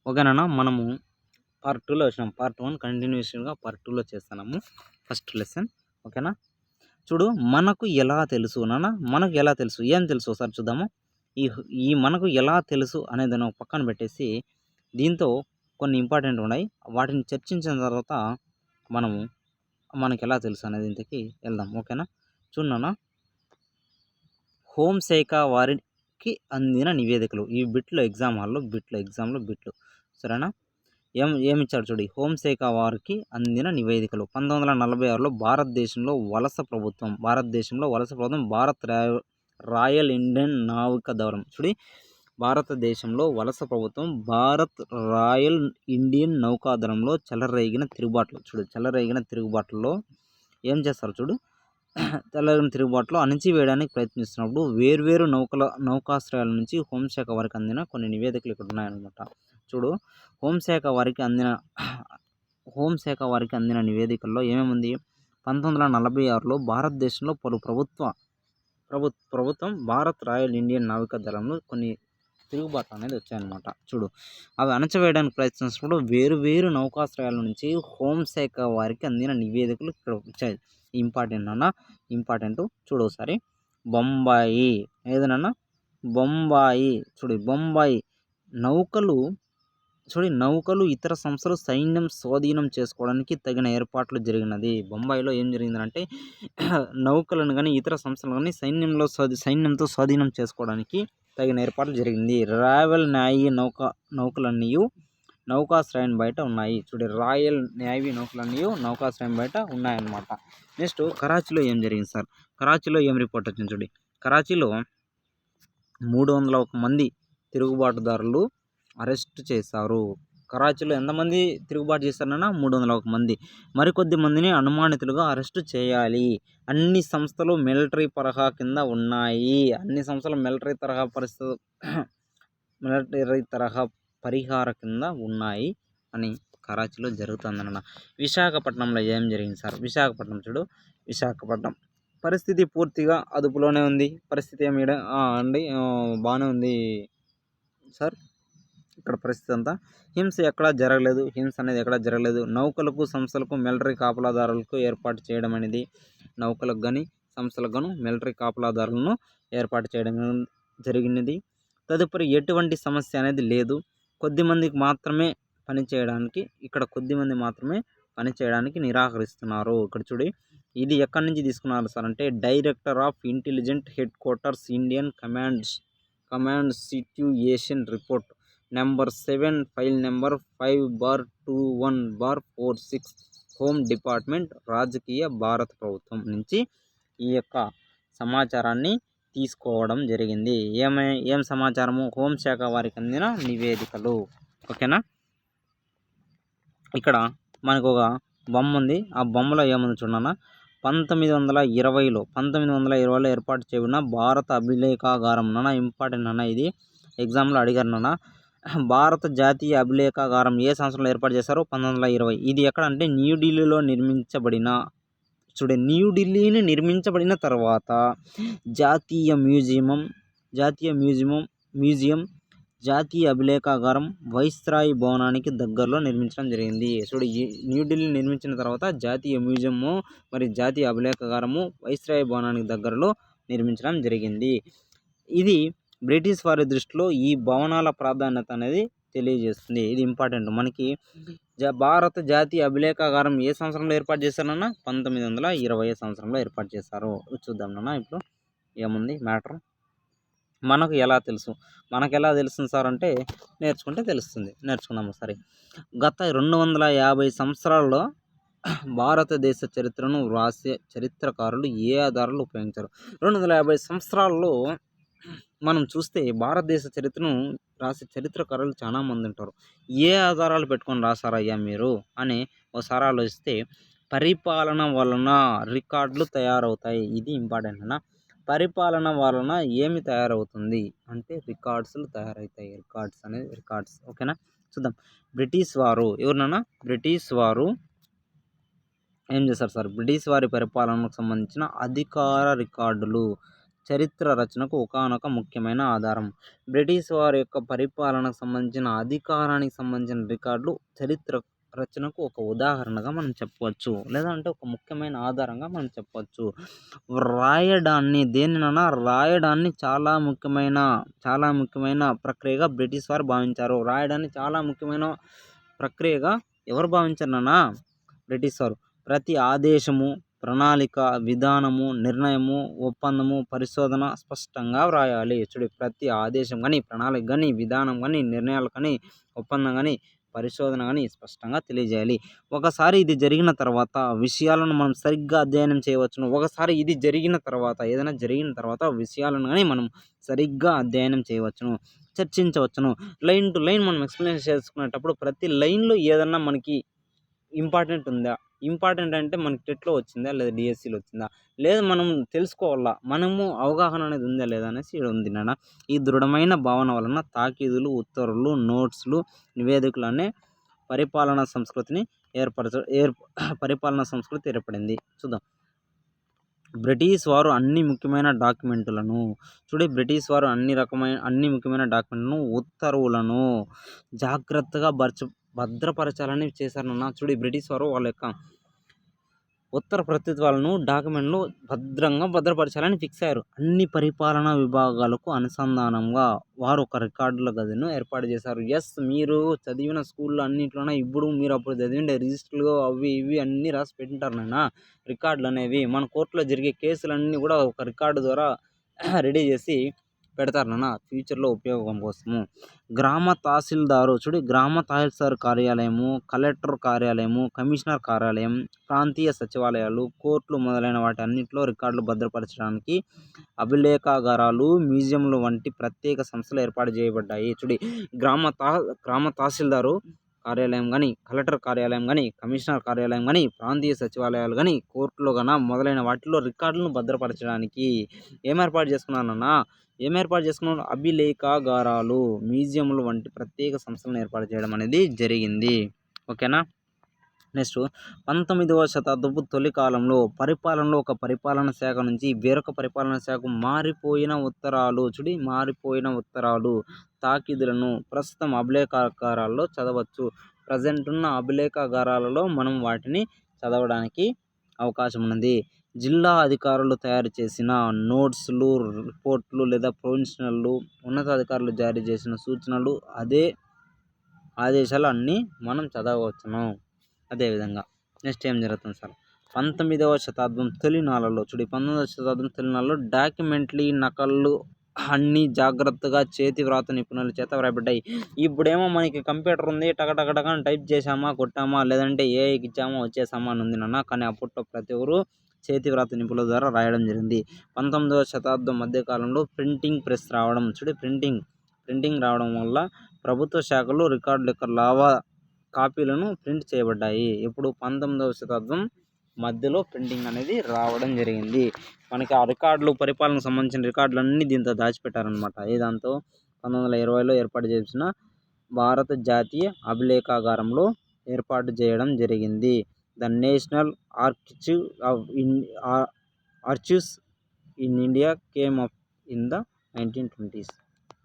ఓకేనా. మనము పార్ట్ 2లో వచ్చినాం. పార్ట్ 1 కంటిన్యూషన్గా పార్ట్ 2లో చేస్తున్నాము. ఫస్ట్ లెసన్ ఓకేనా. చూడు, మనకు ఎలా తెలుసు మనకు ఎలా తెలుసు, ఏం తెలుసు ఒకసారి చూద్దాము. ఈ ఈ మనకు ఎలా తెలుసు అనేది ఒక పక్కన పెట్టేసి దీంతో కొన్ని ఇంపార్టెంట్ ఉన్నాయి, వాటిని చర్చించిన తర్వాత మనము మనకు ఎలా తెలుసు అనేది ఇంతకి వెళ్దాం. ఓకేనా. చూడన్నా, హోంశాఖ వారికి అందిన నివేదికలు, ఈ బిట్లో ఎగ్జామ్లో బిట్లు సరేనా. ఏమిచ్చాడు చూడు, హోంశాఖ వారికి అందిన నివేదికలు. 1946లో భారతదేశంలో వలస ప్రభుత్వం భారత్ రాయల్ ఇండియన్ నావికా దళం. చూడి, భారతదేశంలో వలస ప్రభుత్వం భారత్ రాయల్ ఇండియన్ నౌకాదళంలో చెలరేగిన తిరుగుబాటులో ఏం చేస్తారు చూడు, చెలరేగిన తిరుగుబాటులో అణిచివేయడానికి ప్రయత్నిస్తున్నప్పుడు వేర్వేరు నౌకాశ్రయాల నుంచి హోంశాఖ వారికి అందిన కొన్ని నివేదికలు ఇక్కడ ఉన్నాయన్నమాట. చూడు, హోంశాఖ వారికి అందిన నివేదికల్లో ఏమేముంది, 1946లో భారతదేశంలో పలు ప్రభుత్వం భారత్ రాయల్ ఇండియన్ నావికా దళంలో కొన్ని తిరుగుబాట్లు అనేది వచ్చాయన్నమాట. చూడు, అవి అణచివేయడానికి ప్రయత్నించినప్పుడు వేరు నౌకాశ్రయాల నుంచి హోంశాఖ వారికి అందిన నివేదికలు ఇక్కడ వచ్చాయి. ఇంపార్టెంట్ చూడు ఒకసారి. బొంబాయి ఏదైనా బొంబాయి నౌకలు ఇతర సంస్థలు సైన్యం స్వాధీనం చేసుకోవడానికి తగిన ఏర్పాట్లు జరిగినది. బొంబాయిలో ఏం జరిగిందంటే నౌకలను కానీ ఇతర సంస్థలు కానీ సైన్యంతో స్వాధీనం చేసుకోవడానికి తగిన ఏర్పాట్లు జరిగింది. రాయల్ నేవీ నౌకలన్నీ నౌకాశ్రయం బయట ఉన్నాయి. రాయల్ నేవీ నౌకలన్నీ నౌకాశ్రయం బయట ఉన్నాయన్నమాట. నెక్స్ట్ కరాచీలో ఏం జరిగింది సార్, కరాచీలో ఏం రిపోర్ట్ వచ్చింది చూడండి. కరాచీలో 301 మంది తిరుగుబాటుదారులు అరెస్ట్ చేశారు. కరాచీలో ఎంతమంది తిరుగుబాటు చేశారన్నా 301 మంది. మరికొద్ది మందిని అనుమానితులుగా అరెస్టు చేయాలి. అన్ని సంస్థలు మిలిటరీ తరహా కింద ఉన్నాయి. మిలిటరీ తరహా పరిహార కింద ఉన్నాయి అని కరాచీలో జరుగుతుందన్న. విశాఖపట్నంలో ఏం జరిగింది సార్, విశాఖపట్నం పరిస్థితి పూర్తిగా అదుపులోనే ఉంది. పరిస్థితి బాగానే ఉంది సార్. ఇక్కడ పరిస్థితి అంతా హింస అనేది ఎక్కడా జరగలేదు. నౌకలకు సంస్థలకు మిలిటరీ కాపలాదారులకు ఏర్పాటు చేయడం అనేది, నౌకలకు కానీ సంస్థలకు గాను మిలిటరీ కాపలాదారులను ఏర్పాటు చేయడం జరిగినది. తదుపరి ఎటువంటి సమస్య అనేది లేదు. కొద్ది మంది మాత్రమే పనిచేయడానికి నిరాకరిస్తున్నారు. ఇక్కడ చూడి, ఇది ఎక్కడి నుంచి తీసుకున్నారు సార్ అంటే director of intelligent head quarters Indian command situation report number 7 file number 5/21/46 home department రాజకీయ భారత ప్రభుత్వం నుంచి ఈ యొక్క సమాచారాన్ని తీసుకోవడం జరిగింది. ఏం సమాచారము, హోంశాఖ వారికి అందిన నివేదికలు. ఓకేనా. ఇక్కడ మనకు ఒక బొమ్మ ఉంది. ఆ బొమ్మలో ఏముంది చూడన్నా, 1920లో ఏర్పాటు చేయబడిన భారత అభిలేఖాగారం. ఇంపార్టెంట్ ఇది ఎగ్జామ్లో అడిగారు నాన్న. భారత జాతీయ అభిలేఖాగారం ఏ సంవత్సరంలో ఏర్పాటు చేశారు, 1920. ఇది ఎక్కడ అంటే న్యూఢిల్లీలో నిర్మించబడిన తర్వాత జాతీయ మ్యూజియం జాతీయ అభిలేఖాగారం వైస్రాయ్ భవనానికి దగ్గరలో నిర్మించడం జరిగింది. న్యూఢిల్లీ నిర్మించిన తర్వాత జాతీయ మ్యూజియము మరియు జాతీయ అభిలేఖాగారము వైస్రాయ్ భవనానికి దగ్గరలో నిర్మించడం జరిగింది. ఇది బ్రిటిష్ వారి దృష్టిలో ఈ భవనాల ప్రాధాన్యత అనేది తెలియజేస్తుంది. ఇది ఇంపార్టెంట్ మనకి. భారత జాతీయ అభిలేఖాగారం ఏ సంవత్సరంలో ఏర్పాటు చేశారన్నా, 1920 సంవత్సరంలో ఏర్పాటు చేశారు. చూద్దాం నాన్న ఇప్పుడు ఏముంది మ్యాటర్. మనకు ఎలా తెలుస్తుంది సార్ అంటే నేర్చుకుంటే తెలుస్తుంది. నేర్చుకుందాం ఒకసారి. గత 250 సంవత్సరాల్లో భారతదేశ చరిత్రను వ్రాసే చరిత్రకారులు ఏ ఆధారాలు ఉపయోగించారు. 250 సంవత్సరాల్లో మనం చూస్తే భారతదేశ చరిత్రను రాసే చరిత్రకారులు చాలా మంది ఉంటారు. ఏ ఆధారాలు పెట్టుకొని రాసారయ్యా మీరు అని ఒకసారి ఆలోచిస్తే, పరిపాలన వలన రికార్డులు తయారవుతాయి. ఇది ఇంపార్టెంట్ అన్న. పరిపాలన వలన ఏమి తయారవుతుంది అంటే రికార్డ్స్లు తయారవుతాయి. రికార్డ్స్ ఓకేనా. చూద్దాం. బ్రిటిష్ వారు ఎవరినన్నా, బ్రిటిష్ వారు ఏం చేస్తారు సార్, బ్రిటిష్ వారి పరిపాలనకు సంబంధించిన అధికార రికార్డులు చరిత్ర రచనకు ఒకానొక ముఖ్యమైన ఆధారం. బ్రిటిష్ వారి యొక్క పరిపాలనకు సంబంధించిన అధికారానికి సంబంధించిన రికార్డులు చరిత్ర రచనకు ఒక ఉదాహరణగా మనం చెప్పవచ్చు. లేదా అంటే ఒక ముఖ్యమైన ఆధారంగా మనం చెప్పవచ్చు. రాయడాన్ని చాలా ముఖ్యమైన ప్రక్రియగా బ్రిటిష్ వారు భావించారు. రాయడాన్ని చాలా ముఖ్యమైన ప్రక్రియగా ఎవరు భావించారు నాన్న? బ్రిటిష్ వారు. ప్రతి ఆదేశము, ప్రణాళిక, విధానము, నిర్ణయము, ఒప్పందము, పరిశోధన స్పష్టంగా వ్రాయాలి. ప్రతి ఆదేశం కానీ, ప్రణాళిక కానీ, విధానం కానీ, నిర్ణయాలు కానీ, ఒప్పందం కానీ, పరిశోధన కానీ స్పష్టంగా తెలియజేయాలి. ఒకసారి ఇది జరిగిన తర్వాత విషయాలను మనం సరిగ్గా అధ్యయనం చేయవచ్చును. ఒకసారి ఇది జరిగిన తర్వాత ఏదైనా జరిగిన తర్వాత విషయాలను కానీ మనం సరిగ్గా అధ్యయనం చేయవచ్చును, చర్చించవచ్చును. లైన్ టు లైన్ మనం ఎక్స్ప్లెయిన్ చేసుకునేటప్పుడు ప్రతి లైన్లో ఏదన్నా మనకి ఇంపార్టెంట్ ఉందా, ఇంపార్టెంట్ అంటే మనకి టెట్లో వచ్చిందా లేదా డిఎస్సిలో వచ్చిందా, లేదా మనం తెలుసుకోవాలా, మనము అవగాహన అనేది ఉందా లేదా అనేసి ఇక్కడ ఉంది నాన్న. ఈ దృఢమైన భావన వలన తాకీదులు, ఉత్తర్వులు, నోట్స్లు, నివేదికలు అనే పరిపాలనా సంస్కృతి ఏర్పడింది. చూద్దాం. బ్రిటిష్ వారు అన్ని ముఖ్యమైన డాక్యుమెంట్లను అన్ని ముఖ్యమైన డాక్యుమెంట్లను, ఉత్తర్వులను జాగ్రత్తగా భద్రపరచాలని చేశారన్న. బ్రిటిష్ వారు వాళ్ళ యొక్క ఉత్తర ప్రతిత్వాలను, డాక్యుమెంట్ను భద్రంగా భద్రపరచాలని ఫిక్స్ అయ్యారు. అన్ని పరిపాలనా విభాగాలకు అనుసంధానంగా వారు ఒక రికార్డుల గదిను ఏర్పాటు చేశారు. మీరు చదివిన స్కూల్లో అన్నింటిలోనే ఇప్పుడు మీరు అప్పుడు చదివిన రిజిస్టర్లు అవి ఇవి అన్నీ రాసి పెట్టింటారు నాయన. రికార్డులు అనేవి మన కోర్టులో జరిగే కేసులన్నీ కూడా ఒక రికార్డు ద్వారా రెడీ చేసి పెడతారు నాన్న, ఫ్యూచర్లో ఉపయోగం కోసము. గ్రామ తహసీల్దార్ కార్యాలయము, కలెక్టర్ కార్యాలయము, కమిషనర్ కార్యాలయం, ప్రాంతీయ సచివాలయాలు, కోర్టులు మొదలైన వాటి అన్నింటిలో రికార్డులు భద్రపరచడానికి అభిలేఖాగారాలు, మ్యూజియంలు వంటి ప్రత్యేక సంస్థలు ఏర్పాటు చేయబడ్డాయి. గ్రామ తహసీల్దారు కార్యాలయం కానీ, కలెక్టర్ కార్యాలయం కానీ, కమిషనర్ కార్యాలయం కానీ, ప్రాంతీయ సచివాలయాలు కానీ, కోర్టులో మొదలైన వాటిలో రికార్డులను భద్రపరచడానికి ఏం ఏర్పాటు చేసుకున్నారు? అభిలేఖాగారాలు, మ్యూజియంలు వంటి ప్రత్యేక సంస్థలను ఏర్పాటు చేయడం అనేది జరిగింది. ఓకేనా. నెక్స్ట్ 19వ శతాబ్దపు తొలి కాలంలో పరిపాలనలో ఒక పరిపాలన శాఖ నుంచి వేరొక పరిపాలన శాఖకు మారిపోయిన ఉత్తరాలు, తాకీదులను ప్రస్తుతం అభిలేఖాగారాల్లో చదవచ్చు. ప్రజెంట్ ఉన్న అభిలేఖాగారాలలో మనం వాటిని చదవడానికి అవకాశం ఉన్నది. జిల్లా అధికారులు తయారు చేసిన నోట్స్లు, రిపోర్ట్లు లేదా ప్రొవిన్షనల్లు, ఉన్నతాధికారులు జారీ చేసిన సూచనలు, ఆదేశాలు అన్నీ మనం చదవవచ్చును. అదేవిధంగా నెక్స్ట్ ఏం జరుగుతుంది సార్? 19వ శతాబ్దం తొలినాళ్ళలో డాక్యుమెంట్లీ నకళ్ళు అన్నీ జాగ్రత్తగా చేతి వ్రాత నిపుణుల చేత వ్రాయబడ్డాయి. ఇప్పుడేమో మనకి కంప్యూటర్ ఉంది, టకటక టైప్ చేసామా, కొట్టామా, లేదంటే ఏఐకి ఇచ్చామా, వచ్చేసామా అని ఉంది నాన్న. కానీ అప్పట్లో ప్రతి ఒక్కరు చేతి వ్రాత నిపుణుల ద్వారా రాయడం జరిగింది. 19వ శతాబ్దం మధ్యకాలంలో ప్రింటింగ్ ప్రెస్ రావడం, ప్రింటింగ్ రావడం వల్ల ప్రభుత్వ శాఖలు రికార్డుల యొక్క కాపీలను ప్రింట్ చేయబడ్డాయి. ఇప్పుడు 19వ శతాబ్దం మధ్యలో ప్రింటింగ్ అనేది రావడం జరిగింది. మనకి ఆ రికార్డులు, పరిపాలనకు సంబంధించిన రికార్డులు అన్నీ దీంతో దాచిపెట్టారనమాట. దాంతో 1920లో ఏర్పాటు చేసిన భారత జాతీయ అభిలేఖాగారంలో ఏర్పాటు చేయడం జరిగింది. The national archives in India came up in the 1920s.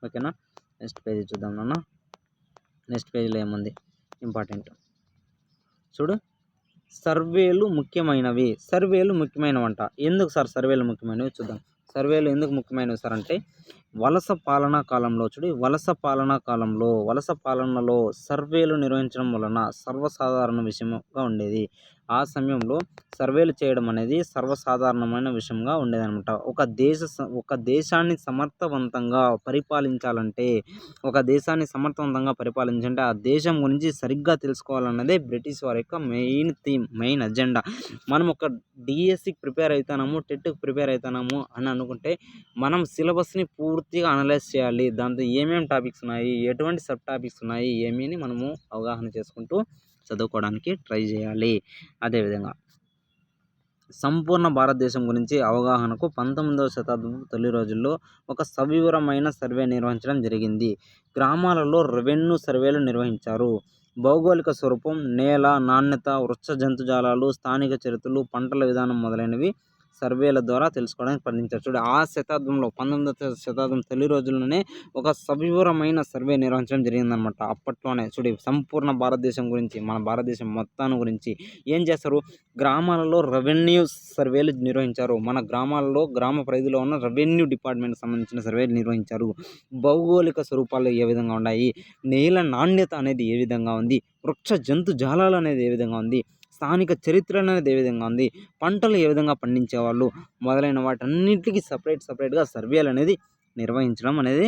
ఓకేనా. నెక్స్ట్ పేజీ చూద్దాం నాన్న. నెక్స్ట్ పేజీలో ఏముంది ఇంపార్టెంట్ చూడు. సర్వేలు ముఖ్యమైనవంట. ఎందుకు సార్ సర్వేలు ముఖ్యమైనవి చూద్దాం. సర్వేలు ఎందుకు ముఖ్యమైనవి సార్ అంటే, వలస పాలనలో సర్వేలు నిర్వహించడం వలన సర్వసాధారణ విషయంగా ఉండేది. ఆ సమయంలో సర్వేలు చేయడం అనేది సర్వసాధారణమైన విషయంగా ఉండేదన్నమాట. ఒక దేశాన్ని సమర్థవంతంగా పరిపాలించాలంటే ఆ దేశం గురించి సరిగ్గా తెలుసుకోవాలన్నదే బ్రిటిష్ వారి యొక్క మెయిన్ అజెండా. మనం ఒక డిఎస్సికి ప్రిపేర్ అవుతున్నాము, టెట్కి ప్రిపేర్ అవుతున్నాము అని అనుకుంటే మనం సిలబస్ని పూర్తిగా అనలైజ్ చేయాలి. దాంతో ఏమేమి టాపిక్స్ ఉన్నాయి, ఎటువంటి సబ్ టాపిక్స్ ఉన్నాయి, ఏమీని మనము అవగాహన చేసుకుంటూ చదువుకోవడానికి ట్రై చేయాలి. అదేవిధంగా సంపూర్ణ భారతదేశం గురించి అవగాహనకు 19వ శతాబ్దం తొలి రోజుల్లో ఒక సవివరమైన సర్వే నిర్వహించడం జరిగింది. గ్రామాలలో రెవెన్యూ సర్వేలు నిర్వహించారు. భౌగోళిక స్వరూపం, నేల నాణ్యత, వృక్ష జంతుజాలాలు, స్థానిక చరిత్రలు, పంటల విధానం మొదలైనవి సర్వేల ద్వారా తెలుసుకోవడానికి ప్రయత్నించారు. చూడు ఆ శతాబ్దంలో 19వ శతాబ్దం తొలి రోజుల్లోనే ఒక సవివరమైన సర్వే నిర్వహించడం జరిగిందనమాట. అప్పట్లోనే చూడు సంపూర్ణ భారతదేశం గురించి, మన భారతదేశం మొత్తాన్ని గురించి ఏం చేస్తారు, గ్రామాలలో రెవెన్యూ సర్వేలు నిర్వహించారు. మన గ్రామాలలో గ్రామ పరిధిలో ఉన్న రెవెన్యూ డిపార్ట్మెంట్కి సంబంధించిన సర్వేలు నిర్వహించారు. భౌగోళిక స్వరూపాలు ఏ విధంగా ఉన్నాయి, నేల నాణ్యత అనేది ఏ విధంగా ఉంది, వృక్ష జంతు జాలాలు అనేది ఏ విధంగా ఉంది, స్థానిక చరిత్ర అనేది ఏ విధంగా ఉంది, పంటలు ఏ విధంగా పండించేవాళ్ళు, మొదలైన వాటన్నిటికీ సపరేట్గా సర్వేలు అనేది నిర్వహించడం అనేది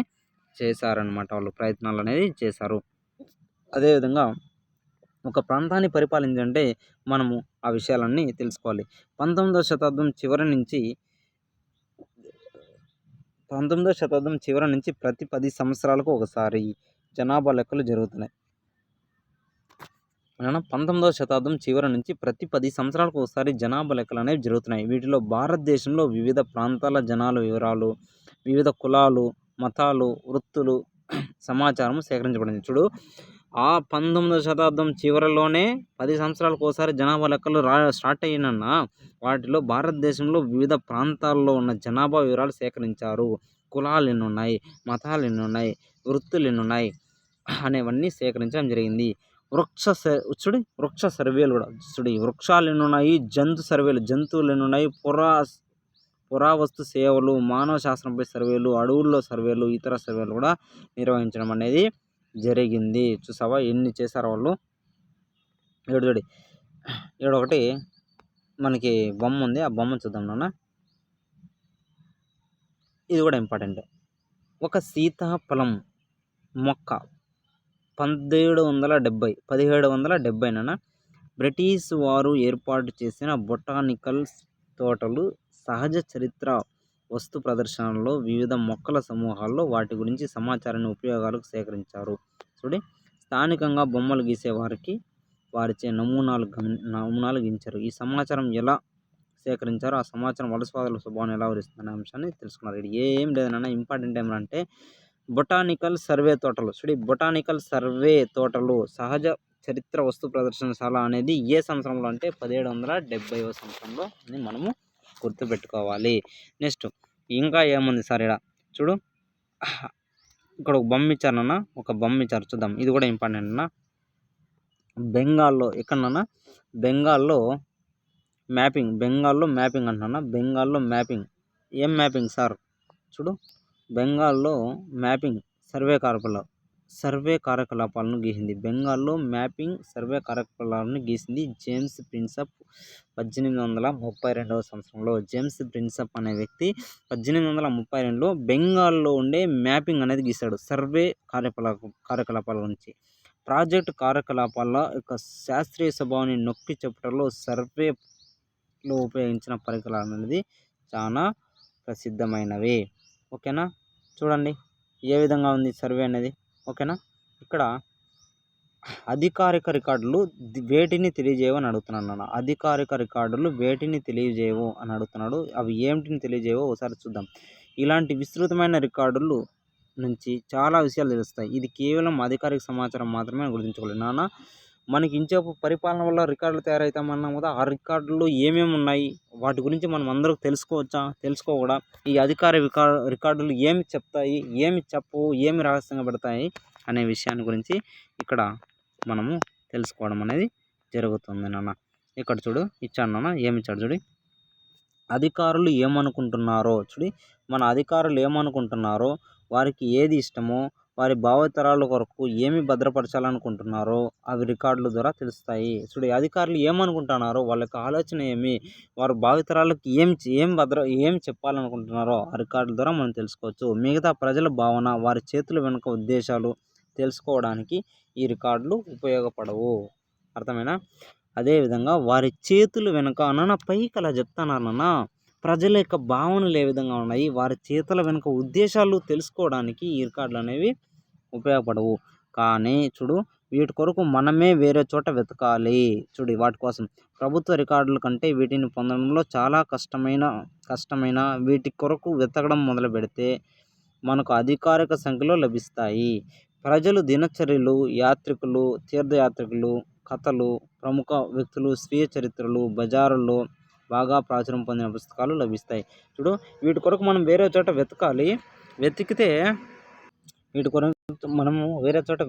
చేశారనమాట. వాళ్ళు ప్రయత్నాలు అనేది చేశారు. అదేవిధంగా ఒక ప్రాంతాన్ని పరిపాలించాలంటే మనము ఆ విషయాలన్నీ తెలుసుకోవాలి. 19వ శతాబ్దం చివరి నుంచి ప్రతి 10 సంవత్సరాలకు ఒకసారి జనాభా లెక్కలు జరుగుతున్నాయి. 19వ శతాబ్దం చివరి నుంచి ప్రతి 10 సంవత్సరాలకు ఒకసారి జనాభా లెక్కలు అనేవి జరుగుతున్నాయి. వీటిలో భారతదేశంలో వివిధ ప్రాంతాల జనాల వివరాలు, వివిధ కులాలు, మతాలు, వృత్తులు సమాచారం సేకరించబడింది. చూడు ఆ 19వ శతాబ్దం చివరిలోనే 10 సంవత్సరాలకు ఒకసారి జనాభా లెక్కలు స్టార్ట్ అయినన్నా వాటిలో భారతదేశంలో వివిధ ప్రాంతాల్లో ఉన్న జనాభా వివరాలు సేకరించారు. కులాలు ఎన్ని ఉన్నాయి, మతాలు ఎన్ని ఉన్నాయి, వృత్తులు ఎన్ని ఉన్నాయి అనేవన్నీ సేకరించడం జరిగింది. వృక్ష సర్వేలు కూడా చూడు, వృక్షాలు ఎన్ని ఉన్నాయి, జంతు సర్వేలు, జంతువులు ఎన్ని ఉన్నాయి, పురావస్తు సేవలు, మానవ శాస్త్రంపై సర్వేలు, అడవుల్లో సర్వేలు, ఇతర సర్వేలు కూడా నిర్వహించడం అనేది జరిగింది. చూసావా ఎన్ని చేశారు వాళ్ళు. చూడు ఒకటి మనకి బొమ్మ ఉంది, ఆ బొమ్మ చూద్దాం నాన్న. ఇది కూడా ఇంపార్టెంట్. ఒక సీతాఫలం మొక్క 1770 నాన్న బ్రిటిష్ వారు ఏర్పాటు చేసిన బొటానికల్ తోటలు సహజ చరిత్ర వస్తు ప్రదర్శనలో వివిధ మొక్కల సమూహాల్లో వాటి గురించి సమాచారాన్ని ఉపయోగాలకు సేకరించారు. చూడండి స్థానికంగా బొమ్మలు గీసే వారిచే నమూనాలు గీయించారు. ఈ సమాచారం ఎలా సేకరించారు, ఆ సమాచారం వలసవాదుల స్వభావాన్ని ఎలా వివరిస్తుందనే అంశాన్ని తెలుసుకున్నారు. ఇది ఏం లేదన్నా ఇంపార్టెంట్ ఏమంటే బొటానికల్ సర్వే తోటలు. చూడండి బొటానికల్ సర్వే తోటలు సహజ చరిత్ర వస్తు ప్రదర్శనశాల అనేది ఏ సంవత్సరంలో అంటే 1770వ సంవత్సరంలో అని మనము గుర్తుపెట్టుకోవాలి. నెక్స్ట్ ఇంకా ఏముంది సార్ ఇక్కడ చూడు, ఇక్కడ ఒక బొమ్మ ఇచ్చారన్న, ఒక బొమ్మ ఇచ్చారు చూద్దాం. ఇది కూడా ఇంపార్టెంట్ అన్న. బెంగాల్లో ఎక్కడన్నా బెంగాల్లో మ్యాపింగ్ అంటున్నా. బెంగాల్లో మ్యాపింగ్ ఏం మ్యాపింగ్ సార్ చూడు, బెంగాల్లో మ్యాపింగ్ సర్వే కార్యకలాపాలను గీసింది. బెంగాల్లో మ్యాపింగ్ సర్వే కార్యకలాపాలను గీసింది జేమ్స్ ప్రిన్సప్ 1832వ సంవత్సరంలో. జేమ్స్ ప్రిన్సప్ అనే వ్యక్తి 1832లో బెంగాల్లో ఉండే మ్యాపింగ్ అనేది గీశాడు సర్వే కార్యకలాపాల గురించి. ప్రాజెక్ట్ కార్యకలాపాల యొక్క శాస్త్రీయ స్వభావాన్ని నొక్కి చెప్పడంలో సర్వేలో ఉపయోగించిన పరికరాలు అనేది చాలా ప్రసిద్ధమైనవి. ఓకేనా, చూడండి ఏ విధంగా ఉంది సర్వే అనేది. ఓకేనా, ఇక్కడ అధికారిక రికార్డులు వేటిని తెలియజేయవు అని అడుగుతున్నాను నాన్న. అధికారిక రికార్డులు వేటిని తెలియజేయవు అని అడుగుతున్నాడు. అవి ఏమిటిని తెలియజేయవో ఒకసారి చూద్దాం. ఇలాంటి విస్తృతమైన రికార్డులు నుంచి చాలా విషయాలు తెలుస్తాయి. ఇది కేవలం అధికారిక సమాచారం మాత్రమే గుర్తుంచుకోలేదు నాన్న. మనకి ఇంచేపు పరిపాలన వల్ల రికార్డులు తయారవుతామన్నాం కదా, ఆ రికార్డుల్లో ఏమేమి ఉన్నాయి వాటి గురించి మనం అందరూ తెలుసుకోవచ్చా, తెలుసుకోకూడదా, ఈ రికార్డులు ఏమి చెప్తాయి, ఏమి చెప్పవు, ఏమి రహస్యంగా పెడతాయి అనే విషయాన్ని గురించి ఇక్కడ మనము తెలుసుకోవడం అనేది జరుగుతుంది నాన్న. ఇక్కడ చూడు ఇచ్చాడు నాన్న, ఏమి ఇచ్చాడు చూడు. అధికారులు ఏమనుకుంటున్నారో చూడి, మన అధికారులు ఏమనుకుంటున్నారో, వారికి ఏది ఇష్టమో, వారి భావితరాల కొరకు ఏమి భద్రపరచాలనుకుంటున్నారో అవి రికార్డుల ద్వారా తెలుస్తాయి. చూడు అధికారులు ఏమనుకుంటున్నారో, వాళ్ళకి ఆలోచన ఏమి, వారు భావితరాలకు ఏం చెప్పాలనుకుంటున్నారో ఆ రికార్డుల ద్వారా మనం తెలుసుకోవచ్చు. మిగతా ప్రజల భావన, వారి చేతుల వెనుక ఉద్దేశాలు తెలుసుకోవడానికి ఈ రికార్డులు ఉపయోగపడవు. అర్థమైనా? అదేవిధంగా వారి చేతుల వెనుక అన్న పైకి అలా చెప్తున్నారన్న, ప్రజల యొక్క భావనలు ఏ విధంగా ఉన్నాయి, వారి చేతుల వెనుక ఉద్దేశాలు తెలుసుకోవడానికి ఈ రికార్డులు అనేవి ఉపయోగపడవు. కానీ చూడు వీటి కొరకు మనమే వేరే చోట వెతకాలి. చూడు వాటి కోసం ప్రభుత్వ రికార్డుల కంటే వీటిని పొందడంలో చాలా కష్టమైన వీటి కొరకు వెతకడం మొదలు పెడితే మనకు అధికారిక సంఖ్యలో లభిస్తాయి. ప్రజలు దినచర్యలు, యాత్రికులు, తీర్థయాత్రికులు, కథలు, ప్రముఖ వ్యక్తులు, స్వీయ చరిత్రలు, బజారుల్లో బాగా ప్రాచుర్యం పొందిన పుస్తకాలు లభిస్తాయి. చూడు, వీటి కొరకు మనం వేరే చోట వెతకాలి. వెతికితే వీటి కొరకు మనము వేరే చోట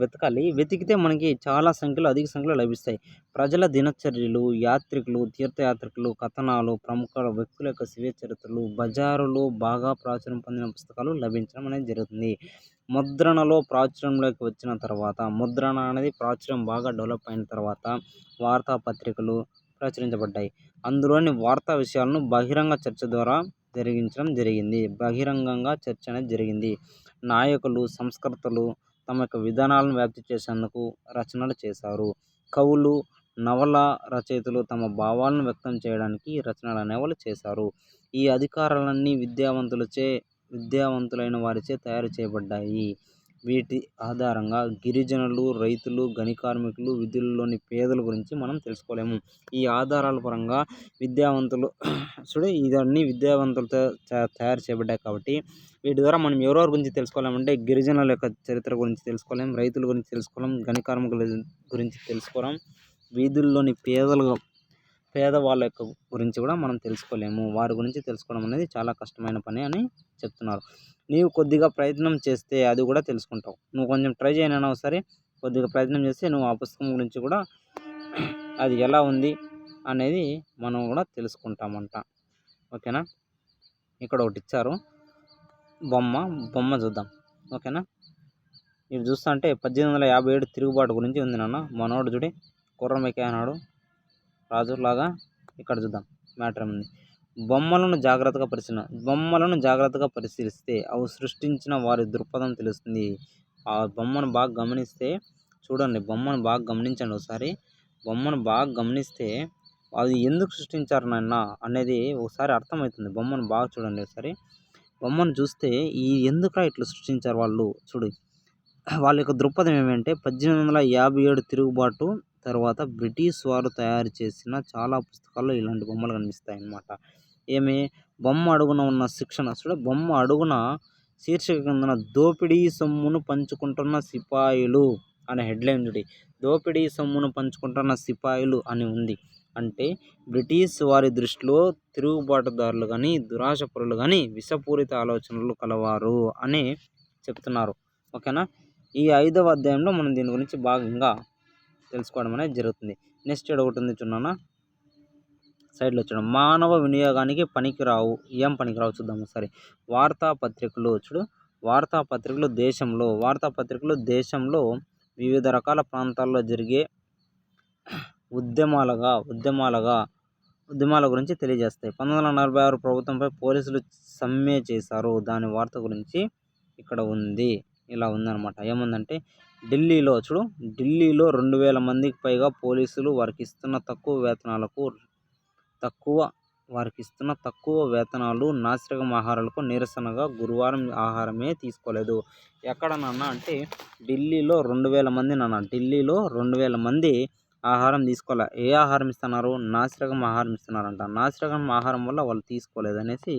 వెతికితే మనకి చాలా సంఖ్యలో, అధిక సంఖ్యలో లభిస్తాయి. ప్రజల దినచర్యలు, యాత్రికులు, తీర్థయాత్రికులు, కథనాలు, ప్రముఖ వ్యక్తుల యొక్క స్వీయ చరిత్రలు, బజారులో బాగా ప్రాచుర్యం పొందిన పుస్తకాలు లభించడం అనేది జరుగుతుంది. ముద్రణలో ప్రాచుర్యంలోకి వచ్చిన తర్వాత, ముద్రణ అనేది ప్రాచుర్యం బాగా డెవలప్ అయిన తర్వాత వార్తాపత్రికలు ప్రచురించబడ్డాయి. అందులోని వార్తా విషయాలను బహిరంగ చర్చ ద్వారా బహిరంగంగా చర్చ అనేది జరిగింది. నాయకులు, సంస్కర్తలు తమ యొక్క విధానాలను వ్యాప్తి చేసేందుకు రచనలు చేశారు. కవులు, నవల రచయితలు తమ భావాలను వ్యక్తం చేయడానికి రచనలు అనేవాళ్ళు చేశారు. ఈ అధికారాలన్నీ విద్యావంతులైన వారిచే తయారు చేయబడ్డాయి. వీటి ఆధారంగా గిరిజనులు, రైతులు, గని కార్మికులు, విధుల్లోని పేదల గురించి మనం తెలుసుకోలేము. ఈ ఆధారాల పరంగా విద్యావంతులు ఇవన్నీ విద్యావంతులతో తయారు చేయబడ్డాయి కాబట్టి వీటి ద్వారా మనం ఎవరెవరి గురించి తెలుసుకోలేమంటే గిరిజనుల యొక్క చరిత్ర గురించి తెలుసుకోలేం, రైతుల గురించి తెలుసుకోలేం, గని కార్మికుల గురించి తెలుసుకోలేం, వీధుల్లోని పేదవాళ్ళ యొక్క గురించి కూడా మనం తెలుసుకోలేము. వారి గురించి తెలుసుకోవడం అనేది చాలా కష్టమైన పని అని చెప్తున్నారు. నీవు కొద్దిగా ప్రయత్నం చేస్తే అది కూడా తెలుసుకుంటావు. నువ్వు కొంచెం ట్రై చేయనైనా ఒకసారి కొద్దిగా ప్రయత్నం చేస్తే నువ్వు ఆ పుస్తకం గురించి కూడా అది ఎలా ఉంది అనేది మనం కూడా తెలుసుకుంటామంట. ఓకేనా? ఇక్కడ ఒకటి ఇచ్చారు బొమ్మ చూద్దాం. ఓకేనా? ఇది చూస్తా అంటే 1857 తిరుగుబాటు గురించి ఉంది నాన్న. మనోడు చూడి కుర్రం ఎక్కేనాడు రాజులాగా. ఇక్కడ చూద్దాం మ్యాటర్ ఏముంది. బొమ్మలను జాగ్రత్తగా పరిశీలిస్తే అవి సృష్టించిన వారి దృక్పథం తెలుస్తుంది. ఆ బొమ్మను బాగా గమనిస్తే చూడండి, బొమ్మను బాగా గమనించండి ఒకసారి. బొమ్మను బాగా గమనిస్తే అది ఎందుకు సృష్టించారు నాన్న అనేది ఒకసారి అర్థమవుతుంది. బొమ్మను బాగా చూడండి ఒకసారి. బొమ్మను చూస్తే ఎందుకురా ఇట్లా సృష్టించారు వాళ్ళు చూడు. వాళ్ళ యొక్క దృక్పథం ఏమంటే 1857 తిరుగుబాటు తర్వాత బ్రిటిష్ వారు తయారు చేసిన చాలా పుస్తకాల్లో ఇలాంటి బొమ్మలు కనిపిస్తాయి అన్నమాట. బొమ్మ అడుగున ఉన్న శిక్షణ బొమ్మ అడుగున శీర్షిక కిందన దోపిడీ సొమ్మును పంచుకుంటున్న సిపాయిలు అనే హెడ్లైన్ చూడి. దోపిడీ సొమ్మును పంచుకుంటున్న సిపాయిలు అని ఉంది. అంటే బ్రిటిష్ వారి దృష్టిలో తిరుగుబాటుదారులు కానీ, దురాశపరులు కానీ విషపూరిత ఆలోచనలు కలవారు అని చెప్తున్నారు. ఓకేనా? ఈ 5వ అధ్యాయంలో మనం దీని గురించి భాగంగా తెలుసుకోవడం అనేది జరుగుతుంది. నెక్స్ట్ ఒకటి ఉంది చూడన్నా, సైడ్లో చూడండి. మానవ వినియోగానికి పనికిరావు. ఏం పనికిరావు చూద్దాం ఒకసారి. వార్తాపత్రికలు దేశంలో వివిధ రకాల ప్రాంతాల్లో జరిగే ఉద్యమాల గురించి తెలియజేస్తాయి. 1946 ప్రభుత్వంపై పోలీసులు సమ్మె చేశారు. దాని వార్త గురించి ఇక్కడ ఉంది. ఇలా ఉందన్నమాట. ఏముందంటే ఢిల్లీలో 2000 మందికి పైగా పోలీసులు వారికి ఇస్తున్న తక్కువ వేతనాలు, నాసిరకం ఆహారాలకు నిరసనగా గురువారం ఆహారమే తీసుకోలేదు. ఎక్కడనన్నా అంటే ఢిల్లీలో 2000 మంది ఢిల్లీలో 2000 మంది ఆహారం తీసుకోలే. ఏ ఆహారం ఇస్తున్నారు? నాసిరకం ఆహారం ఇస్తున్నారంట. నాసిరకం ఆహారం వల్ల వాళ్ళు తీసుకోలేదు అనేసి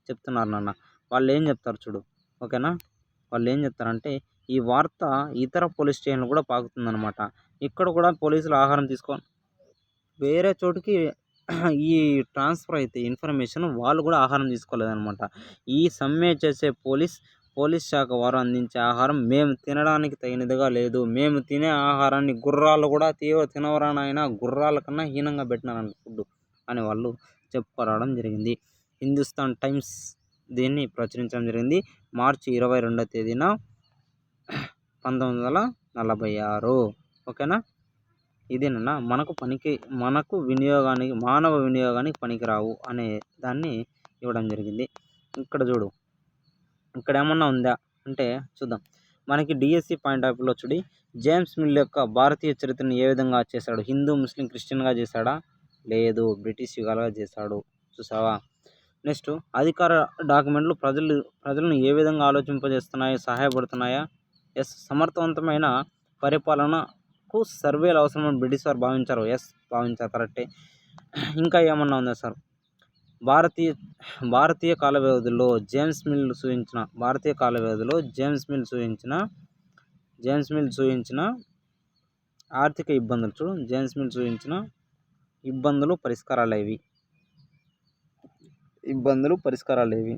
చెప్తున్నారు నాన్న. వాళ్ళు ఏం చెప్తారు చూడు. ఓకేనా? వాళ్ళు ఏం చెప్తారంటే ఈ వార్త ఇతర పోలీస్ స్టేషన్లు కూడా పాకుతుందన్నమాట. ఇక్కడ కూడా పోలీసులు ఆహారం వేరే చోటుకి ఈ ట్రాన్స్ఫర్ అయితే ఇన్ఫర్మేషన్ వాళ్ళు కూడా ఆహారం తీసుకోలేదన్నమాట. ఈ సమ్మె చేసే పోలీస్ శాఖ వారు అందించే ఆహారం మేము తినడానికి తగినదిగా లేదు. మేము తినే ఆహారాన్ని గుర్రాలు కూడా తినవరా నాయన, గుర్రాల కన్నా హీనంగా పెట్టినారంట ఫుడ్ అని వాళ్ళు చెప్పుకోవడం జరిగింది. హిందుస్థాన్ టైమ్స్ దీన్ని ప్రచురించడం జరిగింది మార్చి 22వ తేదీన 1946. ఓకేనా? ఇదేనన్నా మానవ వినియోగానికి పనికిరావు అనే దాన్ని ఇవ్వడం జరిగింది. ఇక్కడ చూడు, ఇక్కడ ఏమన్నా ఉందా అంటే చూద్దాం. మనకి డిఎస్సి పాయింట్ ఆఫ్ వ్యూలో చూడి, జేమ్స్ మిల్ యొక్క భారతీయ చరిత్రను ఏ విధంగా చేశాడు? హిందూ, ముస్లిం, క్రిస్టియన్గా చేశాడా? లేదు, బ్రిటిష్ యుగాలుగా చేశాడు. చూసావా? నెక్స్ట్, అధికార డాక్యుమెంట్లు ప్రజలను ఏ విధంగా ఆలోచింపజేస్తున్నాయో సహాయపడుతున్నాయా? ఎస్. సమర్థవంతమైన పరిపాలనకు సర్వేలు అవసరమని బ్రిటిష్ వారు భావించారు. ఎస్, భావించారు, కరెక్టే. ఇంకా ఏమన్నా ఉందా సార్? భారతీయ కాల వ్యవధిలో జేమ్స్ మిల్ సూచించిన ఆర్థిక ఇబ్బందులు చూడు. జేమ్స్ మిల్ సూచించిన ఇబ్బందులు, పరిష్కారాలు ఇవి. ఇబ్బందులు, పరిష్కారాలు ఏవి?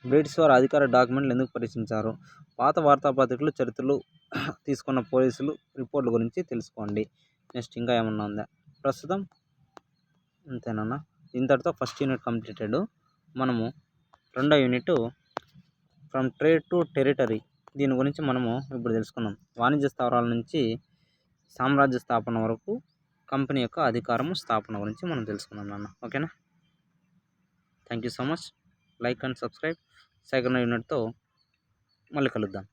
బ్రిటిష్ వారు అధికార డాక్యుమెంట్లు ఎందుకు పరీక్షించారు? పాత వార్తాపత్రికలు, చరిత్రలు తీసుకున్న పోలీసులు రిపోర్ట్ల గురించి తెలుసుకోండి. నెక్స్ట్ ఇంకా ఏమన్నా ఉందా? ప్రస్తుతం అంతేనన్నా. ఇంతటితో ఫస్ట్ యూనిట్ కంప్లీటెడ్. మనము రెండో unit from trade to territory, దీని గురించి మనము ఇప్పుడు తెలుసుకుందాం. వాణిజ్య స్థావరాల నుంచి సామ్రాజ్య స్థాపన వరకు కంపెనీ యొక్క అధికారము, స్థాపన గురించి మనం తెలుసుకుందాం నాన్న. ఓకేనా? Thank you so much. Like and subscribe. Second యూనిట్తో మళ్ళీ కలుద్దాం.